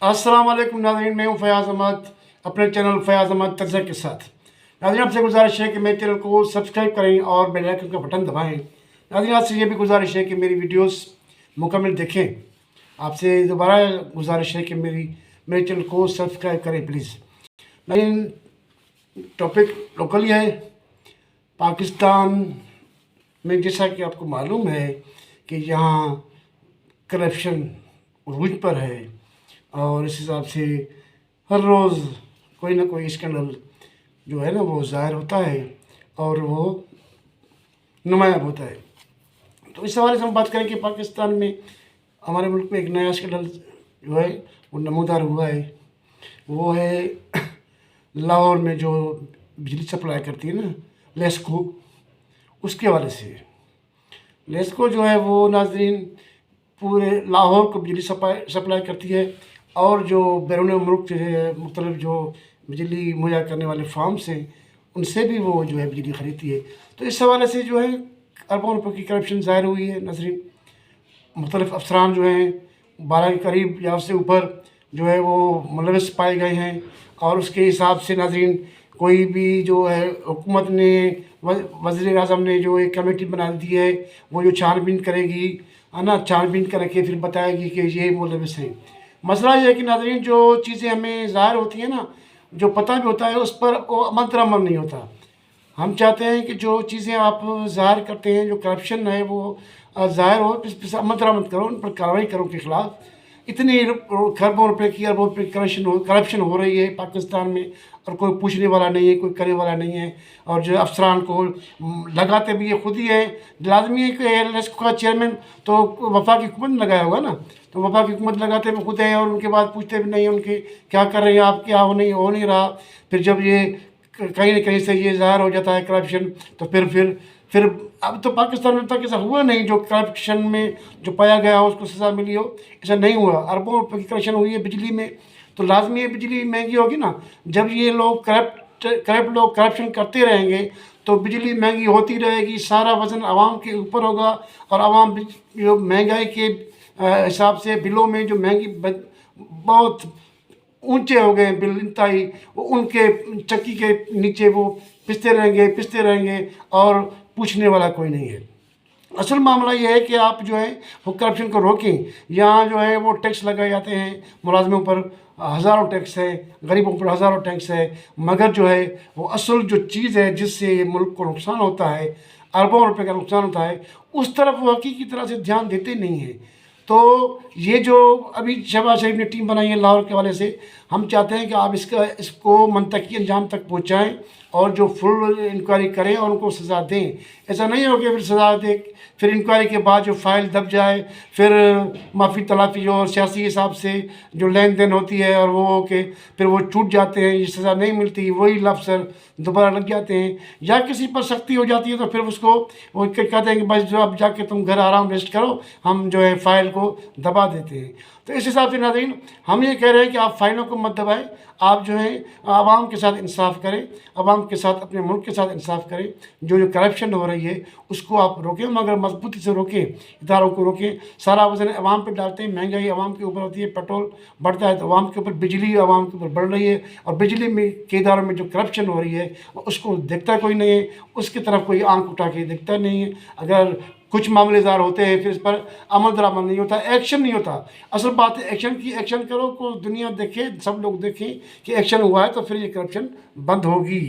अस्सलाम वालेकुम नाज़रीन, मैं हूँ फयाज़ अहमद अपने चैनल फयाज़ अहमद तज़किया के साथ। नाज़रीन, आपसे गुजारिश है कि मेरे चैनल को सब्सक्राइब करें और बेल आइकन का बटन दबाएं। नाज़रीन, आपसे ये भी गुजारिश है कि मेरी वीडियोस मुकम्मल देखें। आपसे दोबारा गुजारिश है कि मेरे चैनल को सब्सक्राइब करें प्लीज़। नाज़रीन, टॉपिक लोकली है। पाकिस्तान में जैसा कि आपको मालूम है कि यहाँ करप्शन रूज पर है और इस हिसाब से हर रोज़ कोई ना कोई स्कैंडल जो है ना वो ज़ाहिर होता है और वो नुमायाब होता है। तो इस हवाले से हम बात करें कि पाकिस्तान में हमारे मुल्क में एक नया स्कैंडल जो है वो नमूदार हुआ है। वो है लाहौर में जो बिजली सप्लाई करती है ना लेस्को, उसके हवाले से। लेस्को जो है वो नाजरीन पूरे लाहौर को बिजली सप्लाई करती है और जो बैरून मुल्क से मुख्तलिफ जो बिजली मुहैया करने वाले फार्म्स हैं उनसे भी वो जो है बिजली ख़रीदती है। तो इस हवाले से जो है अरबों रुपये की करप्शन ज़ाहिर हुई है नाजरीन। मुख्तलिफ अफसरान जो हैं 12 के करीब या उससे ऊपर जो है वो मुलविस पाए गए हैं और उसके हिसाब से नाजरीन कोई भी जो है हुकूमत ने वज़ीर आज़म ने जो एक कमेटी बना दी है वो जो छानबीन करेगी है ना, छानबीन करके फिर बताएगी कि ये मुलविस हैं। मसला ये है कि नाजरीन जो चीज़ें हमें ज़ाहिर होती हैं ना, जो पता भी होता है उस पर वो अमल दरामद नहीं होता। हम चाहते हैं कि जो चीज़ें आप ज़ाहिर करते हैं, जो करप्शन है वो ज़ाहिर हो, इस अमल दरामद करो, उन पर कार्रवाई करो के ख़िलाफ़। इतनी खरबों रुपए की अरबों रुपये की करप्शन हो रही है पाकिस्तान में और कोई पूछने वाला नहीं है, कोई करने वाला नहीं है। और जो अफसरान को लगाते भी ये खुद ही है। लाजमी है कि लेस्को का चेयरमैन तो वफा की हुकूमत ने लगाया होगा ना, तो वफा की हुकूमत लगाते भी खुद हैं और उनके बाद पूछते भी नहीं हैं उनके क्या कर रहे हैं आप, क्या हो नहीं रहा। फिर जब ये कहीं न कहीं से ये ज़ाहिर हो जाता है करप्शन, तो फिर अब तो पाकिस्तान में तक ऐसा हुआ नहीं जो करप्शन में जो पाया गया हो उसको सज़ा मिली हो, ऐसा नहीं हुआ। अरबों रुपये की करप्शन हुई है बिजली में, तो लाजमी है बिजली महंगी होगी ना। जब ये लोग करप्ट लोग करप्शन करते रहेंगे तो बिजली महंगी होती रहेगी, सारा वज़न आवाम के ऊपर होगा और आवाम जो महंगाई के हिसाब से बिलों में जो महंगी बहुत ऊंचे हो गए बिल इंतहाई, वो उनके चक्की के नीचे वो पिसते रहेंगे और पूछने वाला कोई नहीं है। असल मामला ये है कि आप जो है वो करप्शन को रोकें। यहाँ जो है वो टैक्स लगाए जाते हैं, मुलाजमों पर हज़ारों टैक्स है, गरीबों पर हज़ारों टैक्स है, मगर जो है वो असल जो चीज़ है जिससे मुल्क को नुकसान होता है, अरबों रुपए का नुकसान होता है, उस तरफ वो हकीकी तरह से ध्यान देते नहीं हैं। तो ये जो अभी शहबाज शरीफ ने टीम बनाई है लाहौर के हवाले से, हम चाहते हैं कि आप इसको मंतकी अंजाम तक पहुँचाएँ और जो फुल इंक्वायरी करें और उनको सज़ा दें। ऐसा नहीं हो कि फिर सज़ा दे, फिर इंक्वायरी के बाद जो फाइल दब जाए, फिर माफ़ी तलाफ़ी और सियासी हिसाब से जो लेन देन होती है और वो कि फिर वो छूट जाते हैं, ये सज़ा नहीं मिलती, वही अफसर दोबारा लग जाते हैं या किसी पर सख्ती हो जाती है तो फिर उसको वो कहते हैं कि बस जो अब जाके तुम घर आराम रेस्ट करो, हम जो है फ़ाइल को दबा देते हैं। तो इस हिसाब से नाज़रीन हम ये कह रहे हैं कि आप फ़ाइलों को मत दबाएं, आप जो है आवाम के साथ इंसाफ करें, आवाम के साथ अपने मुल्क के साथ इंसाफ करें। जो करप्शन हो रही है उसको आप रोकें, मगर मजबूती से रोकें, इदारों को रोकें। सारा वजन आवाम पर डालते हैं, महंगाई आवाम के ऊपर होती है, पेट्रोल बढ़ता है तो आवाम के ऊपर, बिजली आवाम के ऊपर बढ़ रही है और बिजली में के इदारों में जो करप्शन हो रही है उसको देखता कोई नहीं है, उसकी तरफ कोई आंख उठा के देखता नहीं है। अगर कुछ मामले ज़ाहिर होते हैं फिर इस पर अमल दरामद नहीं होता, एक्शन नहीं होता। असल बात है एक्शन की, एक्शन करो को दुनिया देखे, सब लोग देखें कि एक्शन हुआ है तो फिर ये करप्शन बंद होगी।